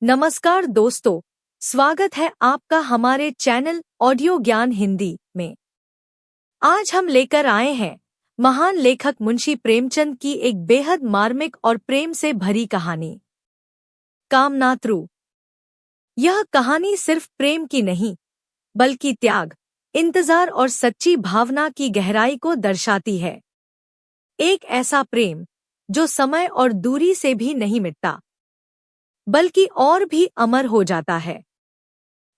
नमस्कार दोस्तों, स्वागत है आपका हमारे चैनल ऑडियो ज्ञान हिंदी में। आज हम लेकर आए हैं महान लेखक मुंशी प्रेमचंद की एक बेहद मार्मिक और प्रेम से भरी कहानी, कामनातृ। यह कहानी सिर्फ प्रेम की नहीं, बल्कि त्याग, इंतजार और सच्ची भावना की गहराई को दर्शाती है। एक ऐसा प्रेम जो समय और दूरी से भी नहीं मिटता, बल्कि और भी अमर हो जाता है।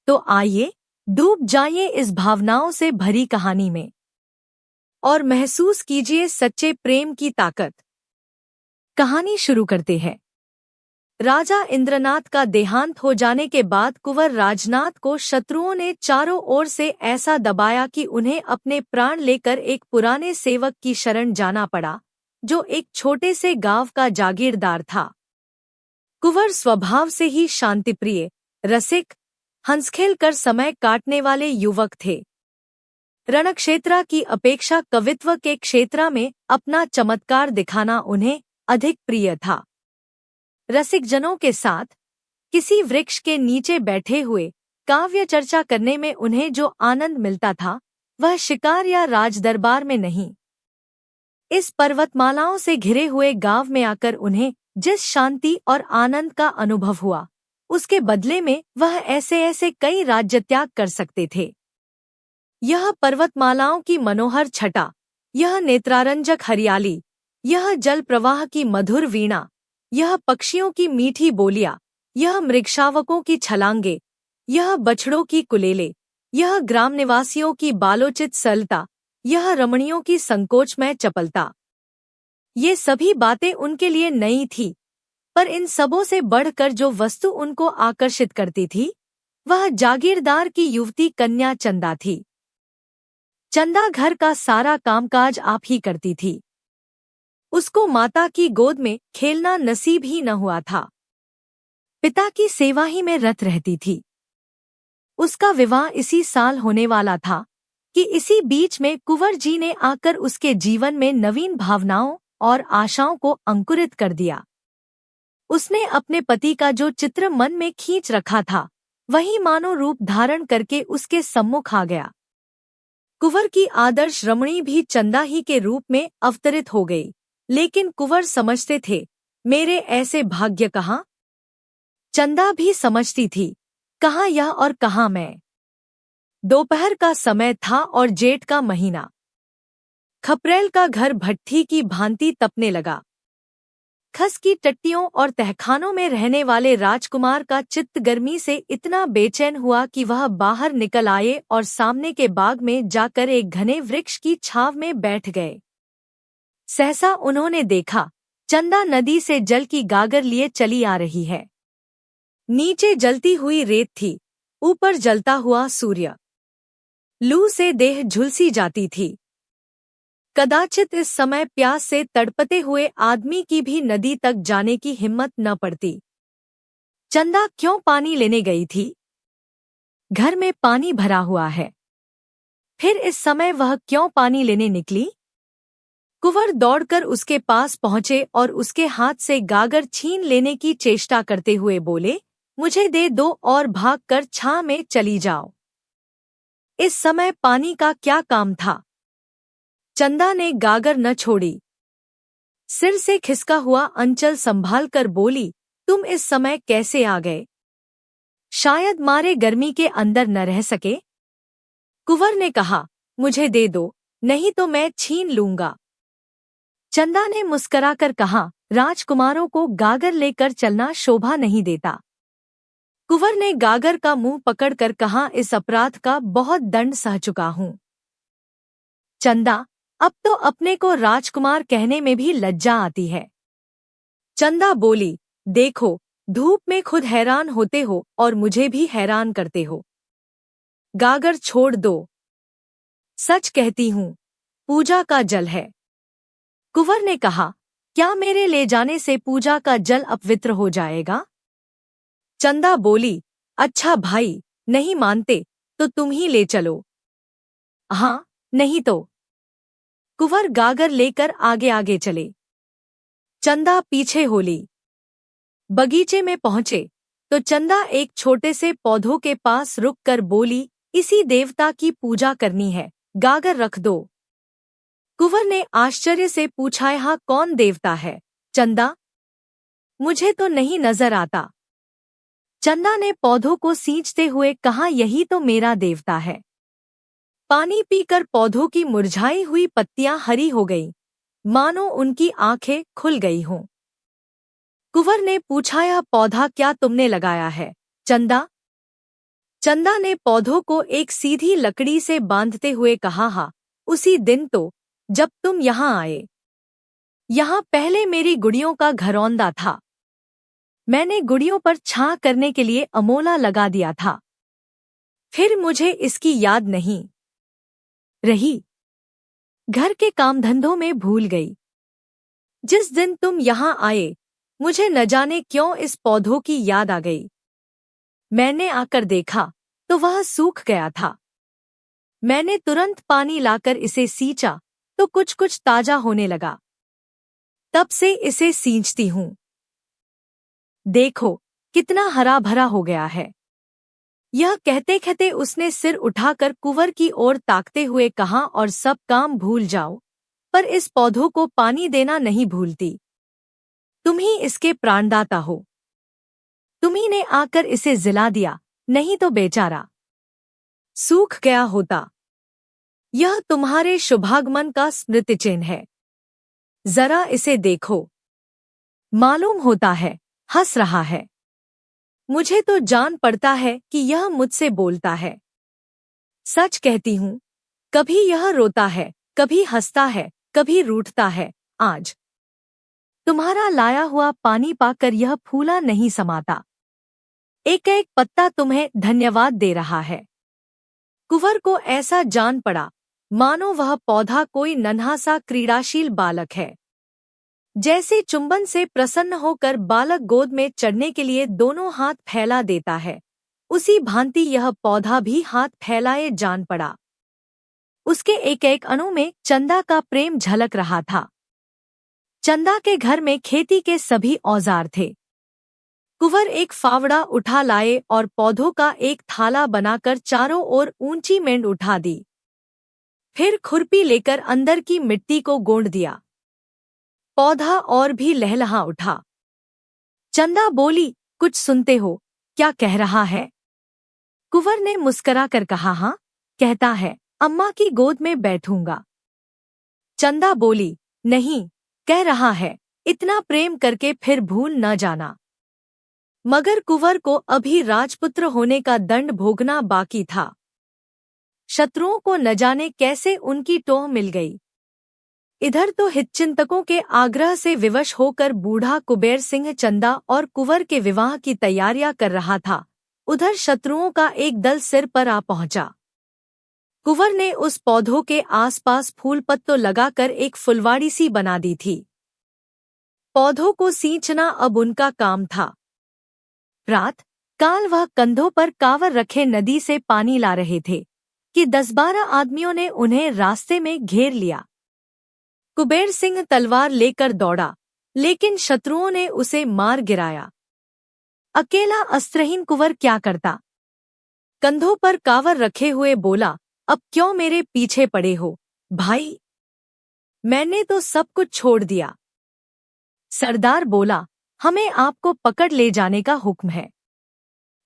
तो आइए डूब जाइए इस भावनाओं से भरी कहानी में और महसूस कीजिए सच्चे प्रेम की ताकत। कहानी शुरू करते हैं। राजा इंद्रनाथ का देहांत हो जाने के बाद कुंवर राजनाथ को शत्रुओं ने चारों ओर से ऐसा दबाया कि उन्हें अपने प्राण लेकर एक पुराने सेवक की शरण जाना पड़ा, जो एक छोटे से गांव का जागीरदार था। कुंवर स्वभाव से ही शांतिप्रिय, रसिक, हंसखेल कर समय काटने वाले युवक थे। रणक्षेत्र की अपेक्षा कवित्व के क्षेत्र में अपना चमत्कार दिखाना उन्हें अधिक प्रिय था। रसिक जनों के साथ किसी वृक्ष के नीचे बैठे हुए काव्य चर्चा करने में उन्हें जो आनंद मिलता था, वह शिकार या राजदरबार में नहीं। इस पर्वतमालाओं से घिरे हुए गांव में आकर उन्हें जिस शांति और आनंद का अनुभव हुआ, उसके बदले में वह ऐसे ऐसे कई राज्य त्याग कर सकते थे। यह पर्वतमालाओं की मनोहर छटा, यह नेत्रारंजक हरियाली, यह जल प्रवाह की मधुर वीणा, यह पक्षियों की मीठी बोलियां, यह मृगशावकों की छलांगे, यह बछड़ों की कुलेले, यह ग्राम निवासियों की बालोचित सरलता, यह रमणियों की संकोचमय चपलता, ये सभी बातें उनके लिए नई थी। पर इन सबों से बढ़कर जो वस्तु उनको आकर्षित करती थी, वह जागीरदार की युवती कन्या चंदा थी। चंदा घर का सारा कामकाज आप ही करती थी। उसको माता की गोद में खेलना नसीब ही न हुआ था। पिता की सेवा ही में रत रहती थी। उसका विवाह इसी साल होने वाला था कि इसी बीच में कुंवर जी ने आकर उसके जीवन में नवीन भावनाओं और आशाओं को अंकुरित कर दिया। उसने अपने पति का जो चित्र मन में खींच रखा था, वही मानो रूप धारण करके उसके सम्मुख आ गया। कुंवर की आदर्श रमणी भी चंदा ही के रूप में अवतरित हो गई, लेकिन कुंवर समझते थे, मेरे ऐसे भाग्य कहाँ। चंदा भी समझती थी, कहाँ यह और कहाँ मैं। दोपहर का समय था और जेठ का महीना। खपरेल का घर भट्ठी की भांति तपने लगा। खस की टट्टियों और तहखानों में रहने वाले राजकुमार का चित्त गर्मी से इतना बेचैन हुआ कि वह बाहर निकल आए और सामने के बाग में जाकर एक घने वृक्ष की छांव में बैठ गए। सहसा उन्होंने देखा, चंदा नदी से जल की गागर लिए चली आ रही है। नीचे जलती हुई रेत थी, ऊपर जलता हुआ सूर्य। लू से देह झुलसी जाती थी। कदाचित इस समय प्यास से तड़पते हुए आदमी की भी नदी तक जाने की हिम्मत न पड़ती। चंदा क्यों पानी लेने गई थी? घर में पानी भरा हुआ है। फिर इस समय वह क्यों पानी लेने निकली? कुंवर दौड़कर उसके पास पहुंचे और उसके हाथ से गागर छीन लेने की चेष्टा करते हुए बोले, मुझे दे दो और भागकर छां में चली जाओ। इस समय पानी का क्या काम था? चंदा ने गागर न छोड़ी। सिर से खिसका हुआ अंचल संभाल कर बोली, तुम इस समय कैसे आ गए? शायद मारे गर्मी के अंदर न रह सके। कुंवर ने कहा, मुझे दे दो, नहीं तो मैं छीन लूंगा। चंदा ने मुस्कराकर कहा, राजकुमारों को गागर लेकर चलना शोभा नहीं देता। कुंवर ने गागर का मुंह पकड़कर कहा, इस अपराध का बहुत दंड सह चुका हूं। चंदा, अब तो अपने को राजकुमार कहने में भी लज्जा आती है। चंदा बोली, देखो, धूप में खुद हैरान होते हो और मुझे भी हैरान करते हो। गागर छोड़ दो। सच कहती हूँ, पूजा का जल है। कुंवर ने कहा, क्या मेरे ले जाने से पूजा का जल अपवित्र हो जाएगा? चंदा बोली, अच्छा भाई, नहीं मानते तो तुम ही ले चलो। हाँ, नहीं तो। कुंवर गागर लेकर आगे आगे चले। चंदा पीछे हो ली। बगीचे में पहुंचे। तो चंदा एक छोटे से पौधों के पास रुककर बोली, इसी देवता की पूजा करनी है, गागर रख दो। कुंवर ने आश्चर्य से पूछा, यह कौन देवता है चंदा? मुझे तो नहीं नजर आता। चंदा ने पौधों को सींचते हुए कहा, यही तो मेरा देवता है। पानी पीकर पौधों की मुरझाई हुई पत्तियां हरी हो गईं, मानो उनकी आंखें खुल गई हों। कुंवर ने पूछा, यह पौधा क्या तुमने लगाया है चंदा? चंदा ने पौधों को एक सीधी लकड़ी से बांधते हुए कहा, हाँ, उसी दिन तो जब तुम यहाँ आए। यहाँ पहले मेरी गुड़ियों का घरौंदा था। मैंने गुड़ियों पर छां करने के लिए अमोला लगा दिया था। फिर मुझे इसकी याद नहीं रही, घर के काम धंधों में भूल गई। जिस दिन तुम यहाँ आए, मुझे न जाने क्यों इस पौधों की याद आ गई। मैंने आकर देखा तो वह सूख गया था। मैंने तुरंत पानी लाकर इसे सींचा तो कुछ कुछ ताजा होने लगा। तब से इसे सींचती हूँ। देखो कितना हरा भरा हो गया है। यह कहते कहते उसने सिर उठाकर कुंवर की ओर ताकते हुए कहा, और सब काम भूल जाओ, पर इस पौधों को पानी देना नहीं भूलती। तुम ही इसके प्राणदाता हो। तुम्ही ने आकर इसे जिला दिया, नहीं तो बेचारा सूख गया होता। यह तुम्हारे शुभागमन का स्मृति चिन्ह है। जरा इसे देखो, मालूम होता है हंस रहा है। मुझे तो जान पड़ता है कि यह मुझसे बोलता है। सच कहती हूँ, कभी यह रोता है, कभी हंसता है, कभी रूठता है। आज तुम्हारा लाया हुआ पानी पाकर यह फूला नहीं समाता। एक एक पत्ता तुम्हें धन्यवाद दे रहा है। कुंवर को ऐसा जान पड़ा मानो वह पौधा कोई नन्हा सा क्रीड़ाशील बालक है। जैसे चुंबन से प्रसन्न होकर बालक गोद में चढ़ने के लिए दोनों हाथ फैला देता है, उसी भांति यह पौधा भी हाथ फैलाए जान पड़ा। उसके एक एक अणु में चंदा का प्रेम झलक रहा था। चंदा के घर में खेती के सभी औजार थे। कुंवर एक फावड़ा उठा लाए और पौधों का एक थाला बनाकर चारों ओर ऊंची मेंढ उठा दी। फिर खुरपी लेकर अंदर की मिट्टी को गोंद दिया। पौधा और भी लहलहा उठा। चंदा बोली, कुछ सुनते हो, क्या कह रहा है? कुंवर ने मुस्करा कर कहा, हाँ, कहता है अम्मा की गोद में बैठूंगा। चंदा बोली, नहीं, कह रहा है इतना प्रेम करके फिर भूल न जाना। मगर कुंवर को अभी राजपुत्र होने का दंड भोगना बाकी था। शत्रुओं को न जाने कैसे उनकी टोह मिल गई। इधर तो हितचिंतकों के आग्रह से विवश होकर बूढ़ा कुबेर सिंह चंदा और कुंवर के विवाह की तैयारियां कर रहा था, उधर शत्रुओं का एक दल सिर पर आ पहुंचा। कुंवर ने उस पौधों के आसपास फूल पत्तों लगाकर एक फुलवाड़ी सी बना दी थी। पौधों को सींचना अब उनका काम था। रात काल वह कंधों पर कांवर रखे नदी से पानी ला रहे थे कि 10-12 आदमियों ने उन्हें रास्ते में घेर लिया। कुबेर सिंह तलवार लेकर दौड़ा, लेकिन शत्रुओं ने उसे मार गिराया। अकेला अस्त्रहीन कुंवर क्या करता? कंधों पर कांवर रखे हुए बोला, अब क्यों मेरे पीछे पड़े हो भाई? मैंने तो सब कुछ छोड़ दिया। सरदार बोला, हमें आपको पकड़ ले जाने का हुक्म है।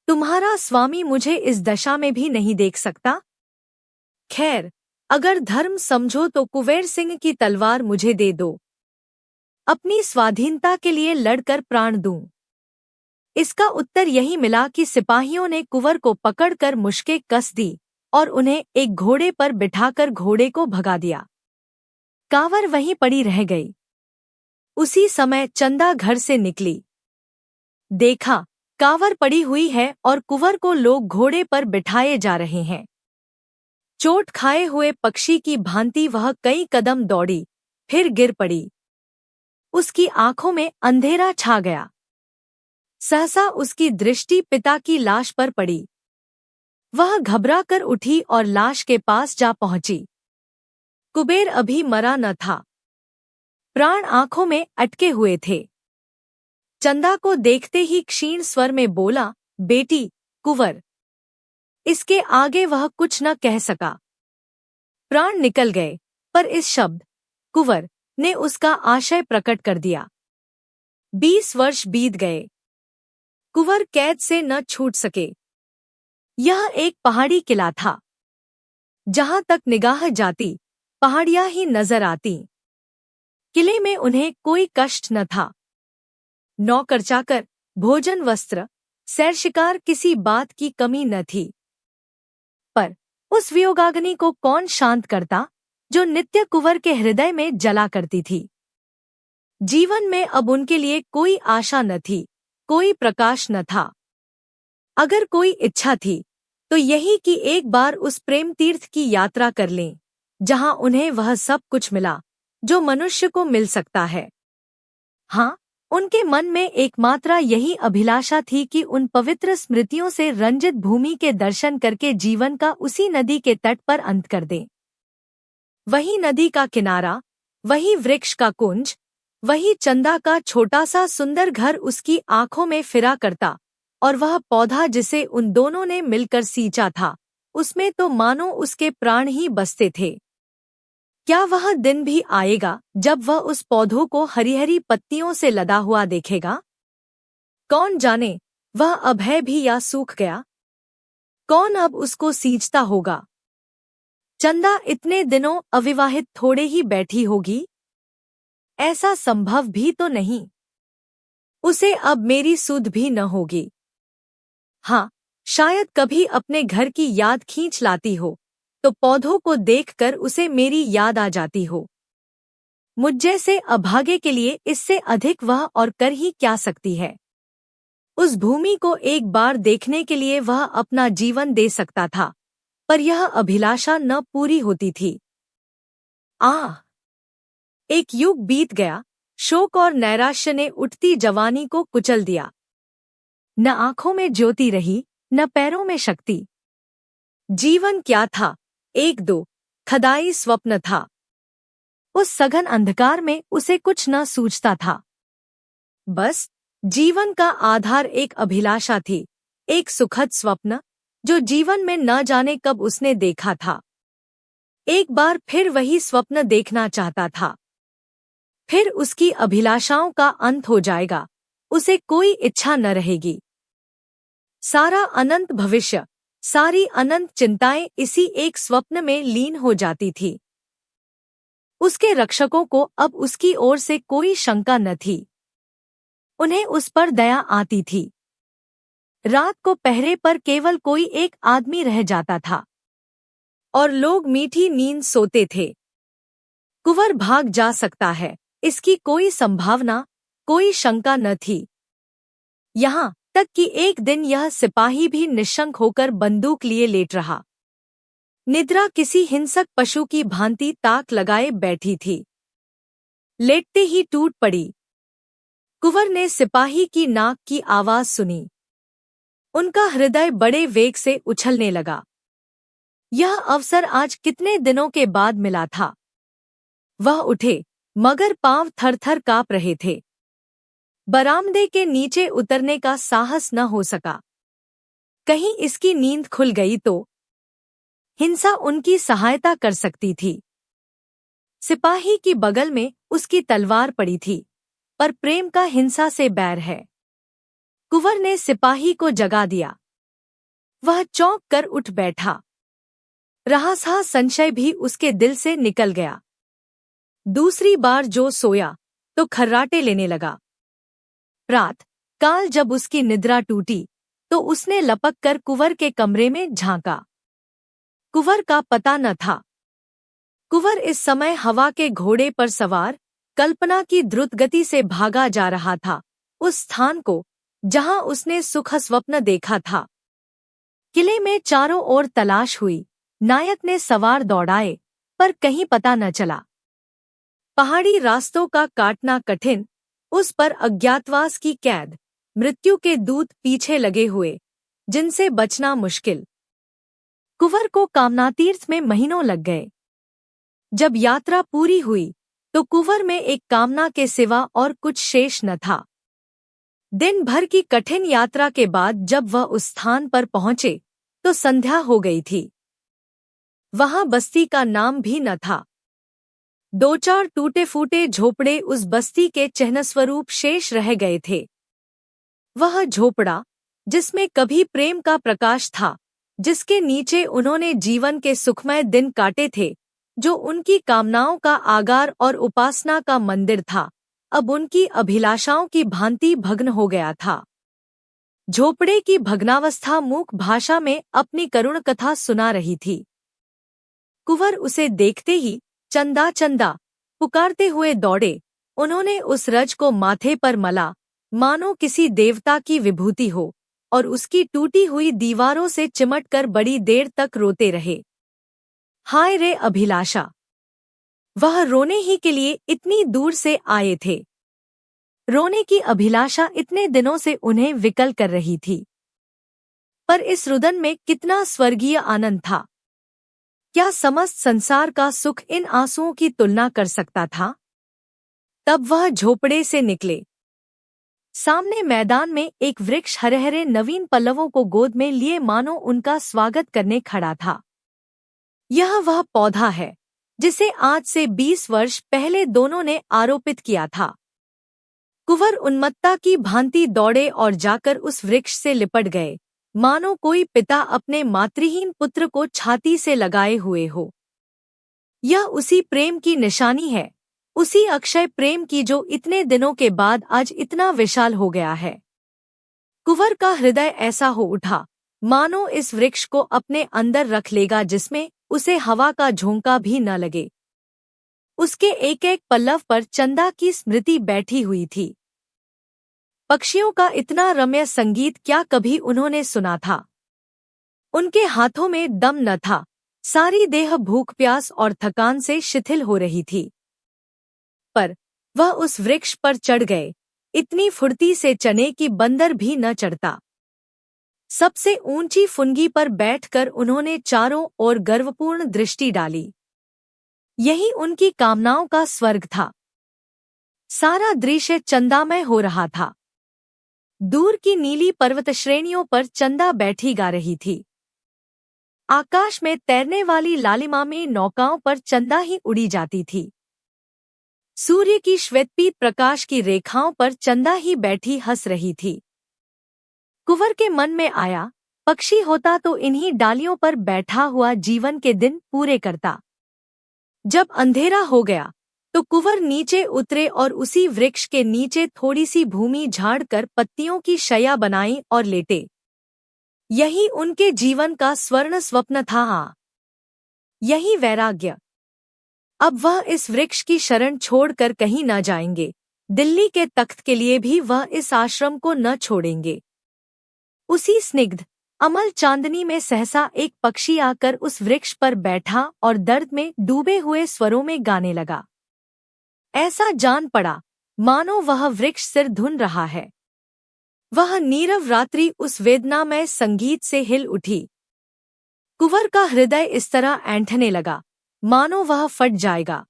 तुम्हारा स्वामी मुझे इस दशा में भी नहीं देख सकता। खैर, अगर धर्म समझो तो कुबेर सिंह की तलवार मुझे दे दो। अपनी स्वाधीनता के लिए लड़कर प्राण दूं। इसका उत्तर यही मिला कि सिपाहियों ने कुंवर को पकड़कर मुश्कें कस दी और उन्हें एक घोड़े पर बिठाकर घोड़े को भगा दिया। कांवर वहीं पड़ी रह गई। उसी समय चंदा घर से निकली। देखा, कांवर पड़ी हुई है और कुंवर को लोग घोड़े पर बिठाए जा रहे हैं। चोट खाए हुए पक्षी की भांति वह कई कदम दौड़ी, फिर गिर पड़ी। उसकी आंखों में अंधेरा छा गया। सहसा उसकी दृष्टि पिता की लाश पर पड़ी। वह घबरा कर उठी और लाश के पास जा पहुंची। कुबेर अभी मरा न था, प्राण आंखों में अटके हुए थे। चंदा को देखते ही क्षीण स्वर में बोला, बेटी, कुंवर। इसके आगे वह कुछ न कह सका। प्राण निकल गए, पर इस शब्द कुंवर ने उसका आशय प्रकट कर दिया। 20 वर्ष बीत गए। कुंवर कैद से न छूट सके। यह एक पहाड़ी किला था। जहां तक निगाह जाती, पहाड़ियां ही नजर आती। किले में उन्हें कोई कष्ट न था। नौकर चाकर, भोजन, वस्त्र, सैर शिकार, किसी बात की कमी न थी। पर उस वियोगाग्नि को कौन शांत करता जो नित्य कुंवर के हृदय में जला करती थी। जीवन में अब उनके लिए कोई आशा न थी, कोई प्रकाश न था। अगर कोई इच्छा थी तो यही कि एक बार उस प्रेम तीर्थ की यात्रा कर लें, जहां उन्हें वह सब कुछ मिला जो मनुष्य को मिल सकता है। हाँ, उनके मन में एकमात्र यही अभिलाषा थी कि उन पवित्र स्मृतियों से रंजित भूमि के दर्शन करके जीवन का उसी नदी के तट पर अंत कर दें। वही नदी का किनारा, वही वृक्ष का कुंज, वही चंदा का छोटा सा सुंदर घर उसकी आंखों में फिरा करता, और वह पौधा जिसे उन दोनों ने मिलकर सींचा था, उसमें तो मानो उसके प्राण ही बसते थे। क्या वह दिन भी आएगा जब वह उस पौधों को हरी हरी पत्तियों से लदा हुआ देखेगा? कौन जाने वह अब है भी या सूख गया? कौन अब उसको सींचता होगा? चंदा इतने दिनों अविवाहित थोड़े ही बैठी होगी? ऐसा संभव भी तो नहीं। उसे अब मेरी सुध भी न होगी। हाँ, शायद कभी अपने घर की याद खींच लाती हो तो पौधों को देखकर उसे मेरी याद आ जाती हो। मुझ जैसे अभागे के लिए इससे अधिक वह और कर ही क्या सकती है। उस भूमि को एक बार देखने के लिए वह अपना जीवन दे सकता था, पर यह अभिलाषा न पूरी होती थी। एक युग बीत गया। शोक और नैराश्य ने उठती जवानी को कुचल दिया। न आंखों में ज्योति रही, न पैरों में शक्ति। जीवन क्या था? एक दो खदाई स्वप्न था। उस सघन अंधकार में उसे कुछ न सूझता था। बस जीवन का आधार एक अभिलाषा थी, एक सुखद स्वप्न जो जीवन में न जाने कब उसने देखा था। एक बार फिर वही स्वप्न देखना चाहता था। फिर उसकी अभिलाषाओं का अंत हो जाएगा, उसे कोई इच्छा न रहेगी। सारा अनंत भविष्य, सारी अनंत चिंताएं इसी एक स्वप्न में लीन हो जाती थी। उसके रक्षकों को अब उसकी ओर से कोई शंका न थी। उन्हें उस पर दया आती थी। रात को पहरे पर केवल कोई एक आदमी रह जाता था और लोग मीठी नींद सोते थे। कुंवर भाग जा सकता है, इसकी कोई संभावना, कोई शंका न थी। यहाँ तक कि एक दिन यह सिपाही भी निशंक होकर बंदूक लिए लेट रहा। निद्रा किसी हिंसक पशु की भांति ताक लगाए बैठी थी। लेटते ही टूट पड़ी। कुंवर ने सिपाही की नाक की आवाज सुनी। उनका हृदय बड़े वेग से उछलने लगा। यह अवसर आज कितने दिनों के बाद मिला था। वह उठे, मगर पांव थर-थर कांप रहे थे। बरामदे के नीचे उतरने का साहस न हो सका। कहीं इसकी नींद खुल गई तो हिंसा उनकी सहायता कर सकती थी। सिपाही की बगल में उसकी तलवार पड़ी थी, पर प्रेम का हिंसा से बैर है। कुंवर ने सिपाही को जगा दिया। वह चौंक कर उठ बैठा। रहसा संशय भी उसके दिल से निकल गया। दूसरी बार जो सोया तो खर्राटे लेने लगा। रात काल जब उसकी निद्रा टूटी तो उसने लपक कर कुंवर के कमरे में झांका। कुंवर का पता न था। कुंवर इस समय हवा के घोड़े पर सवार कल्पना की द्रुत गति से भागा जा रहा था, उस स्थान को जहां उसने सुख स्वप्न देखा था। किले में चारों ओर तलाश हुई, नायक ने सवार दौड़ाए, पर कहीं पता न चला। पहाड़ी रास्तों का काटना कठिन, उस पर अज्ञातवास की कैद, मृत्यु के दूत पीछे लगे हुए, जिनसे बचना मुश्किल। कुंवर को कामनातीर्थ में महीनों लग गए। जब यात्रा पूरी हुई तो कुंवर में एक कामना के सिवा और कुछ शेष न था। दिन भर की कठिन यात्रा के बाद जब वह उस स्थान पर पहुंचे तो संध्या हो गई थी। वहां बस्ती का नाम भी न था। दो चार टूटे फूटे झोपड़े उस बस्ती के चिन्हस्वरूप शेष रह गए थे। वह झोपड़ा जिसमें कभी प्रेम का प्रकाश था, जिसके नीचे उन्होंने जीवन के सुखमय दिन काटे थे, जो उनकी कामनाओं का आगार और उपासना का मंदिर था, अब उनकी अभिलाषाओं की भांति भग्न हो गया था। झोपड़े की भग्नावस्था मूक भाषा में अपनी करुण कथा सुना रही थी। कुंवर उसे देखते ही चंदा चंदा पुकारते हुए दौड़े। उन्होंने उस रज को माथे पर मला, मानो किसी देवता की विभूति हो, और उसकी टूटी हुई दीवारों से चिमटकर बड़ी देर तक रोते रहे। हाय रे अभिलाषा! वह रोने ही के लिए इतनी दूर से आए थे। रोने की अभिलाषा इतने दिनों से उन्हें विकल कर रही थी। पर इस रुदन में कितना स्वर्गीय आनंद था! क्या समस्त संसार का सुख इन आंसुओं की तुलना कर सकता था? तब वह झोपड़े से निकले। सामने मैदान में एक वृक्ष हरे-हरे नवीन पल्लवों को गोद में लिए मानो उनका स्वागत करने खड़ा था। यह वह पौधा है जिसे आज से 20 वर्ष पहले दोनों ने आरोपित किया था। कुंवर उन्मत्ता की भांति दौड़े और जाकर उस वृक्ष से लिपट गए, मानो कोई पिता अपने मातृहीन पुत्र को छाती से लगाए हुए हो। यह उसी प्रेम की निशानी है, उसी अक्षय प्रेम की जो इतने दिनों के बाद आज इतना विशाल हो गया है। कुंवर का हृदय ऐसा हो उठा मानो इस वृक्ष को अपने अंदर रख लेगा, जिसमें उसे हवा का झोंका भी न लगे। उसके एक एक पल्लव पर चंदा की स्मृति बैठी हुई थी। पक्षियों का इतना रम्य संगीत क्या कभी उन्होंने सुना था? उनके हाथों में दम न था, सारी देह भूख प्यास और थकान से शिथिल हो रही थी। पर वह उस वृक्ष पर चढ़ गए, इतनी फुर्ती से चने की बंदर भी न चढ़ता। सबसे ऊंची फुनगी पर बैठकर उन्होंने चारों ओर गर्वपूर्ण दृष्टि डाली। यही उनकी कामनाओं का स्वर्ग था। सारा दृश्य चंदामय हो रहा था। दूर की नीली पर्वत श्रेणियों पर चंदा बैठी गा रही थी। आकाश में तैरने वाली लालिमा में नौकाओं पर चंदा ही उड़ी जाती थी। सूर्य की श्वेतपीत प्रकाश की रेखाओं पर चंदा ही बैठी हंस रही थी। कुंवर के मन में आया, पक्षी होता तो इन्हीं डालियों पर बैठा हुआ जीवन के दिन पूरे करता। जब अंधेरा हो गया तो कुंवर नीचे उतरे और उसी वृक्ष के नीचे थोड़ी सी भूमि झाड़कर पत्तियों की शैया बनाई और लेटे। यही उनके जीवन का स्वर्ण स्वप्न था। हाँ, यही वैराग्य। अब वह इस वृक्ष की शरण छोड़कर कहीं न जाएंगे। दिल्ली के तख्त के लिए भी वह इस आश्रम को न छोड़ेंगे। उसी स्निग्ध अमल चांदनी में सहसा एक पक्षी आकर उस वृक्ष पर बैठा और दर्द में डूबे हुए स्वरों में गाने लगा। ऐसा जान पड़ा मानो वह वृक्ष सिर धुन रहा है। वह नीरव रात्रि उस वेदनामय संगीत से हिल उठी। कुंवर का हृदय इस तरह ऐंठने लगा मानो वह फट जाएगा।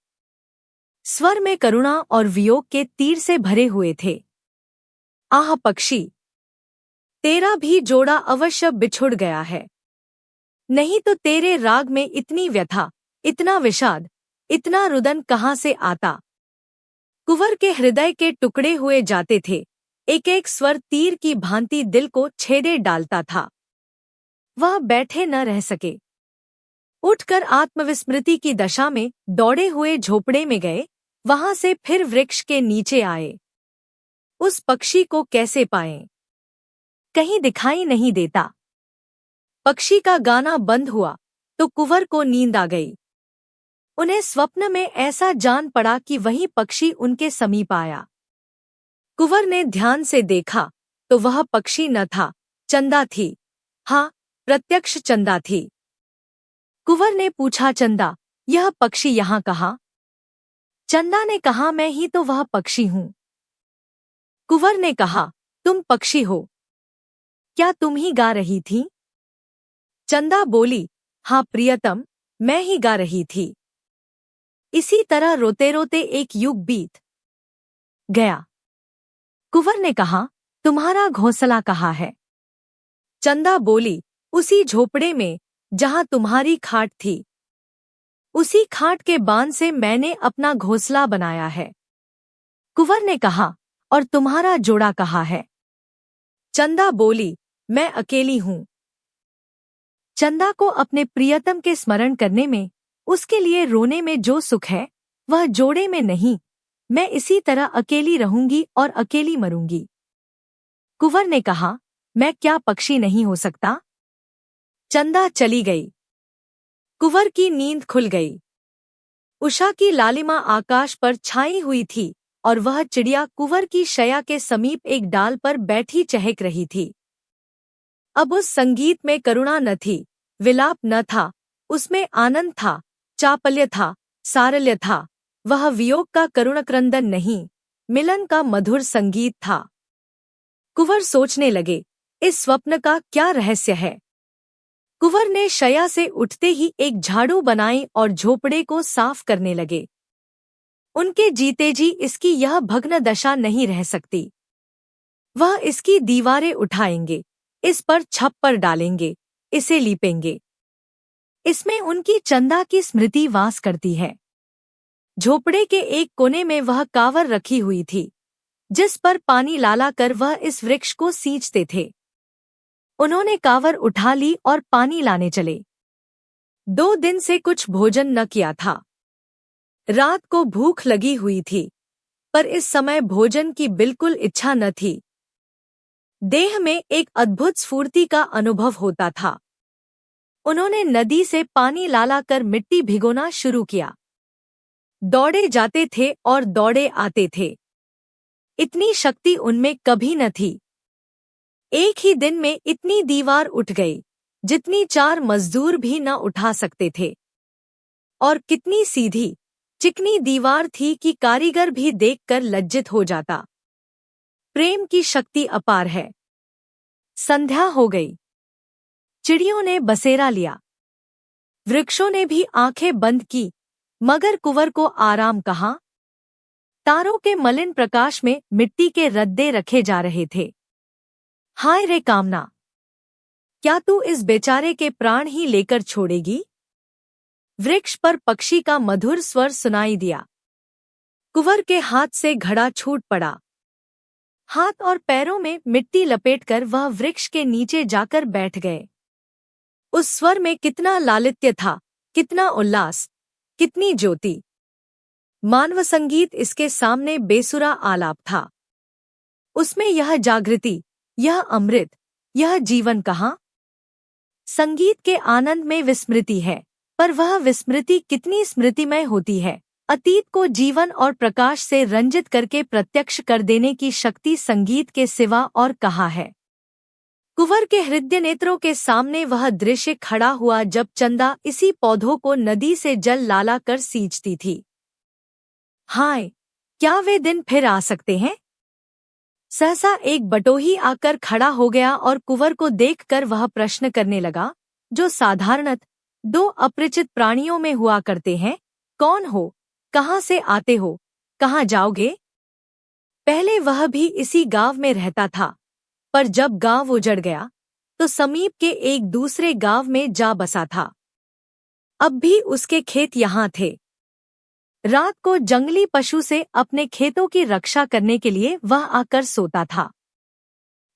स्वर में करुणा और वियोग के तीर से भरे हुए थे। आह पक्षी, तेरा भी जोड़ा अवश्य बिछुड़ गया है। नहीं तो तेरे राग में इतनी व्यथा, इतना विषाद, इतना रुदन कहाँ से आता? कुंवर के हृदय के टुकड़े हुए जाते थे। एक एक स्वर तीर की भांति दिल को छेदे डालता था। वह बैठे न रह सके। उठकर आत्मविस्मृति की दशा में दौड़े हुए झोपड़े में गए, वहां से फिर वृक्ष के नीचे आए। उस पक्षी को कैसे पाएं? कहीं दिखाई नहीं देता। पक्षी का गाना बंद हुआ तो कुंवर को नींद आ गई। उन्हें स्वप्न में ऐसा जान पड़ा कि वही पक्षी उनके समीप आया। कुंवर ने ध्यान से देखा तो वह पक्षी न था, चंदा थी। हाँ, प्रत्यक्ष चंदा थी। कुंवर ने पूछा, चंदा, यह पक्षी यहाँ कहाँ? चंदा ने कहा, मैं ही तो वह पक्षी हूँ। कुंवर ने कहा, तुम पक्षी हो? क्या तुम ही गा रही थी? चंदा बोली, हाँ प्रियतम, मैं ही गा रही थी। इसी तरह रोते रोते एक युग बीत गया। कुंवर ने कहा, तुम्हारा घोंसला कहाँ है? चंदा बोली, उसी झोपड़े में जहां तुम्हारी खाट थी। उसी खाट के बांध से मैंने अपना घोंसला बनाया है। कुंवर ने कहा, और तुम्हारा जोड़ा कहाँ है? चंदा बोली, मैं अकेली हूँ। चंदा को अपने प्रियतम के स्मरण करने में, उसके लिए रोने में जो सुख है वह जोड़े में नहीं। मैं इसी तरह अकेली रहूंगी और अकेली मरूंगी। कुंवर ने कहा, मैं क्या पक्षी नहीं हो सकता? चंदा चली गई। कुंवर की नींद खुल गई। उषा की लालिमा आकाश पर छाई हुई थी और वह चिड़िया कुंवर की शया के समीप एक डाल पर बैठी चहक रही थी। अब उस संगीत में करुणा न थी, विलाप न था, उसमें आनंद था, चापल्य था, सारल्य था। वह वियोग का करुणक्रंदन नहीं, मिलन का मधुर संगीत था। कुंवर सोचने लगे, इस स्वप्न का क्या रहस्य है? कुंवर ने शया से उठते ही एक झाड़ू बनाई और झोपड़े को साफ करने लगे। उनके जीते जी इसकी यह भग्न दशा नहीं रह सकती। वह इसकी दीवारें उठाएंगे, इस पर छप्पर डालेंगे, इसे लीपेंगे। इसमें उनकी चंदा की स्मृति वास करती है। झोपड़े के एक कोने में वह कांवर रखी हुई थी, जिस पर पानी लाला कर वह इस वृक्ष को सींचते थे। उन्होंने कांवर उठा ली और पानी लाने चले। 2 दिन से कुछ भोजन न किया था। रात को भूख लगी हुई थी, पर इस समय भोजन की बिल्कुल इच्छा न थी। देह में एक अद्भुत स्फूर्ति का अनुभव होता था। उन्होंने नदी से पानी लाला कर मिट्टी भिगोना शुरू किया। दौड़े जाते थे और दौड़े आते थे। इतनी शक्ति उनमें कभी न थी। एक ही दिन में इतनी दीवार उठ गई, जितनी 4 मजदूर भी न उठा सकते थे। और कितनी सीधी, चिकनी दीवार थी कि कारीगर भी देखकर लज्जित हो जाता। प्रेम की शक्ति अपार है। संध्या हो गई। चिड़ियों ने बसेरा लिया। वृक्षों ने भी आंखें बंद की, मगर कुंवर को आराम कहाँ? तारों के मलिन प्रकाश में मिट्टी के रद्दे रखे जा रहे थे। हाय रे कामना, क्या तू इस बेचारे के प्राण ही लेकर छोड़ेगी? वृक्ष पर पक्षी का मधुर स्वर सुनाई दिया। कुंवर के हाथ से घड़ा छूट पड़ा। हाथ और पैरों में मिट्टी लपेटकर वह वृक्ष के नीचे जाकर बैठ गए। उस स्वर में कितना लालित्य था, कितना उल्लास, कितनी ज्योति। मानव संगीत इसके सामने बेसुरा आलाप था। उसमें यह जागृति, यह अमृत, यह जीवन कहाँ? संगीत के आनंद में विस्मृति है, पर वह विस्मृति कितनी स्मृतिमय होती है। अतीत को जीवन और प्रकाश से रंजित करके प्रत्यक्ष कर देने की शक्ति संगीत के सिवा और कहाँ है? कुंवर के हृदय नेत्रों के सामने वह दृश्य खड़ा हुआ जब चंदा इसी पौधों को नदी से जल लाला कर सींचती थी। हाय, क्या वे दिन फिर आ सकते हैं? सहसा एक बटोही आकर खड़ा हो गया और कुंवर को देखकर वह प्रश्न करने लगा, जो साधारणत 2 अपरिचित प्राणियों में हुआ करते हैं। कौन हो? कहाँ से आते हो? कहाँ जाओगे? पहले वह भी इसी गांव में रहता था, पर जब गांव उजड़ गया तो समीप के एक दूसरे गांव में जा बसा था। अब भी उसके खेत यहाँ थे। रात को जंगली पशु से अपने खेतों की रक्षा करने के लिए वह आकर सोता था।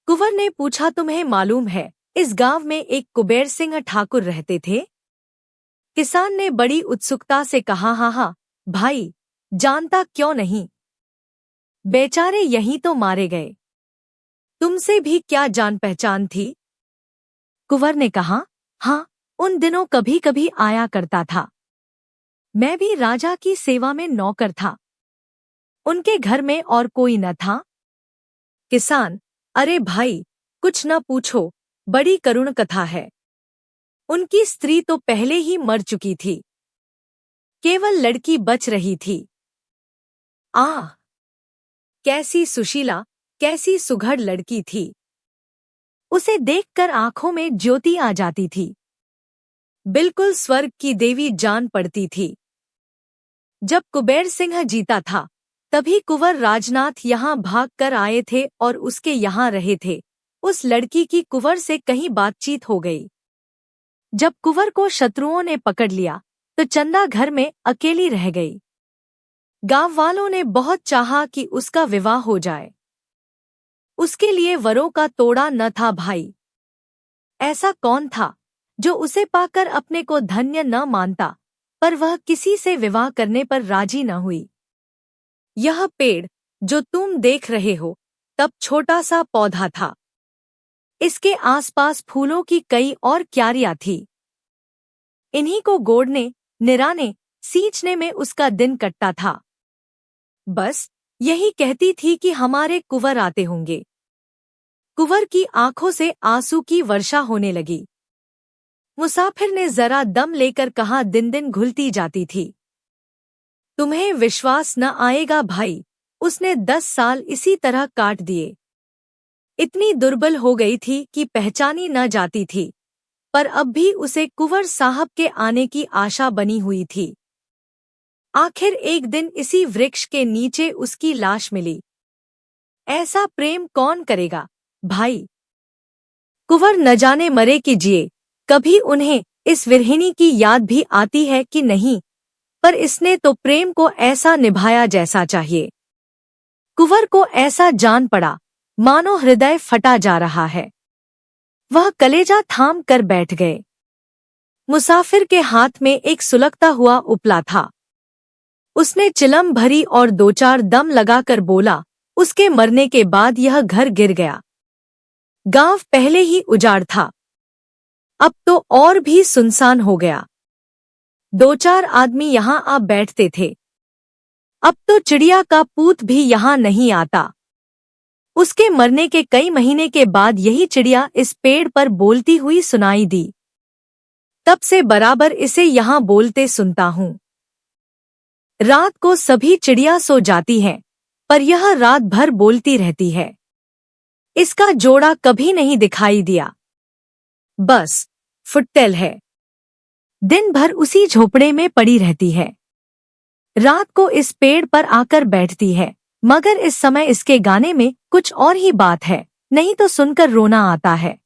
कुंवर ने पूछा, तुम्हें मालूम है इस गांव में एक कुबेर सिंह ठाकुर रहते थे? किसान ने बड़ी उत्सुकता से कहा, हाँ भाई, जानता क्यों नहीं। बेचारे यहीं तो मारे गए। तुमसे भी क्या जान पहचान थी? कुंवर ने कहा, हाँ, उन दिनों कभी कभी आया करता था। मैं भी राजा की सेवा में नौकर था। उनके घर में और कोई न था। किसान, अरे भाई, कुछ न पूछो, बड़ी करुण कथा है। उनकी स्त्री तो पहले ही मर चुकी थी, केवल लड़की बच रही थी। आह, कैसी सुशीला, कैसी सुघड़ लड़की थी। उसे देखकर आंखों में ज्योति आ जाती थी। बिल्कुल स्वर्ग की देवी जान पड़ती थी। जब कुबेर सिंह जीता था तभी कुंवर राजनाथ यहाँ भाग कर आए थे और उसके यहाँ रहे थे। उस लड़की की कुंवर से कहीं बातचीत हो गई। जब कुंवर को शत्रुओं ने पकड़ लिया तो चंदा घर में अकेली रह गई। गांव वालों ने बहुत चाहा कि उसका विवाह हो जाए। उसके लिए वरों का तोड़ा न था भाई। ऐसा कौन था जो उसे पाकर अपने को धन्य न मानता, पर वह किसी से विवाह करने पर राजी न हुई। यह पेड़ जो तुम देख रहे हो तब छोटा सा पौधा था। इसके आसपास फूलों की कई और क्यारियां थी। इन्हीं को गोड़ने, निराने, सींचने में उसका दिन कटता था। बस यही कहती थी कि हमारे कुंवर आते होंगे। कुंवर की आंखों से आंसू की वर्षा होने लगी। मुसाफिर ने जरा दम लेकर कहा, दिन दिन घुलती जाती थी। तुम्हें विश्वास न आएगा भाई, उसने 10 साल इसी तरह काट दिए। इतनी दुर्बल हो गई थी कि पहचानी न जाती थी, पर अब भी उसे कुंवर साहब के आने की आशा बनी हुई थी। आखिर एक दिन इसी वृक्ष के नीचे उसकी लाश मिली। ऐसा प्रेम कौन करेगा भाई। कुंवर न जाने मरे कि जिए, कभी उन्हें इस विरहिणी की याद भी आती है कि नहीं, पर इसने तो प्रेम को ऐसा निभाया जैसा चाहिए। कुंवर को ऐसा जान पड़ा मानो हृदय फटा जा रहा है। वह कलेजा थाम कर बैठ गए। मुसाफिर के हाथ में एक सुलगता हुआ उपला था। उसने चिलम भरी और 2-4 दम लगाकर बोला, उसके मरने के बाद यह घर गिर गया। गांव पहले ही उजाड़ था, अब तो और भी सुनसान हो गया। 2-4 आदमी यहाँ आ बैठते थे, अब तो चिड़िया का पूत भी यहाँ नहीं आता। उसके मरने के कई महीने के बाद यही चिड़िया इस पेड़ पर बोलती हुई सुनाई दी। तब से बराबर इसे यहाँ बोलते सुनता हूँ। रात को सभी चिड़िया सो जाती हैं, पर यह रात भर बोलती रहती है। इसका जोड़ा कभी नहीं दिखाई दिया। बस फुट्टेल है, दिन भर उसी झोपड़े में पड़ी रहती है। रात को इस पेड़ पर आकर बैठती है, मगर इस समय इसके गाने में कुछ और ही बात है, नहीं तो सुनकर रोना आता है।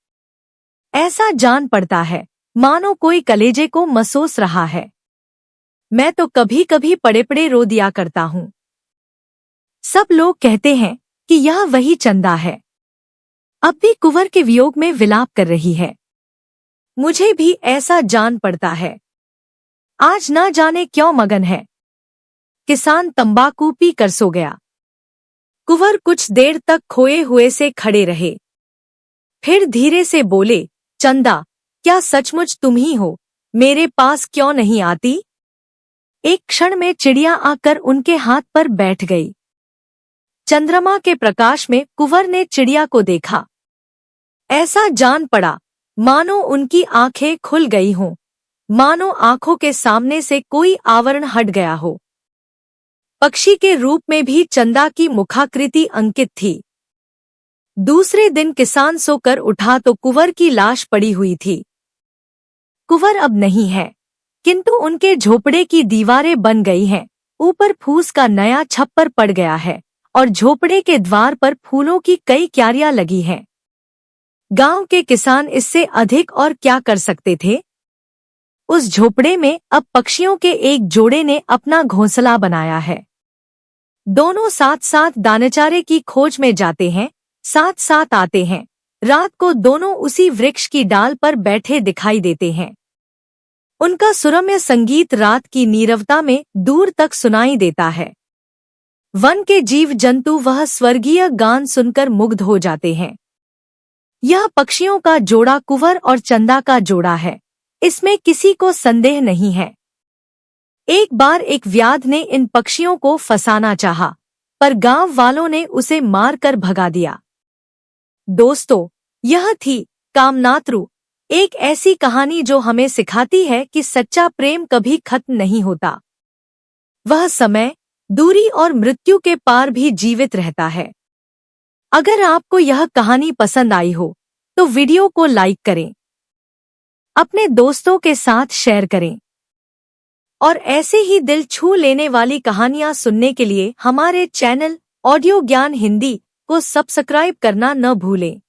ऐसा जान पड़ता है मानो कोई कलेजे को मसोस रहा है। मैं तो कभी कभी पड़े पड़े रो दिया करता हूँ। सब लोग कहते हैं कि यह वही चंदा है, अब भी कुंवर के वियोग में विलाप कर रही है। मुझे भी ऐसा जान पड़ता है। आज ना जाने क्यों मगन है। किसान तंबाकू पी कर सो गया। कुंवर कुछ देर तक खोए हुए से खड़े रहे, फिर धीरे से बोले, चंदा, क्या सचमुच तुम ही हो? मेरे पास क्यों नहीं आती? एक क्षण में चिड़िया आकर उनके हाथ पर बैठ गई। चंद्रमा के प्रकाश में कुंवर ने चिड़िया को देखा। ऐसा जान पड़ा मानो उनकी आंखें खुल गई हों, मानो आंखों के सामने से कोई आवरण हट गया हो। पक्षी के रूप में भी चंदा की मुखाकृति अंकित थी। दूसरे दिन किसान सोकर उठा तो कुंवर की लाश पड़ी हुई थी। कुंवर अब नहीं है, किंतु उनके झोपड़े की दीवारें बन गई हैं। ऊपर फूस का नया छप्पर पड़ गया है और झोपड़े के द्वार पर फूलों की कई क्यारियां लगी हैं। गांव के किसान इससे अधिक और क्या कर सकते थे? उस झोपड़े में अब पक्षियों के एक जोड़े ने अपना घोंसला बनाया है। दोनों साथ साथ दानेचारे की खोज में जाते हैं, साथ साथ आते हैं। रात को दोनों उसी वृक्ष की डाल पर बैठे दिखाई देते हैं। उनका सुरम्य संगीत रात की नीरवता में दूर तक सुनाई देता है। वन के जीव जंतु वह स्वर्गीय गान सुनकर मुग्ध हो जाते हैं। यह पक्षियों का जोड़ा कुंवर और चंदा का जोड़ा है, इसमें किसी को संदेह नहीं है। एक बार एक व्याध ने इन पक्षियों को फंसाना चाहा, पर गांव वालों ने उसे मारकर भगा दिया। दोस्तों, यह थी कामनात्रु, एक ऐसी कहानी जो हमें सिखाती है कि सच्चा प्रेम कभी खत्म नहीं होता। वह समय, दूरी और मृत्यु के पार भी जीवित रहता है। अगर आपको यह कहानी पसंद आई हो तो वीडियो को लाइक करें, अपने दोस्तों के साथ शेयर करें और ऐसे ही दिल छू लेने वाली कहानियां सुनने के लिए हमारे चैनल ऑडियो ज्ञान हिंदी को सब्सक्राइब करना न भूलें।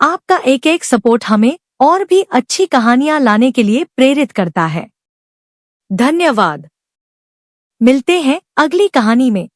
आपका एक एक सपोर्ट हमें और भी अच्छी कहानियां लाने के लिए प्रेरित करता है। धन्यवाद। मिलते हैं अगली कहानी में।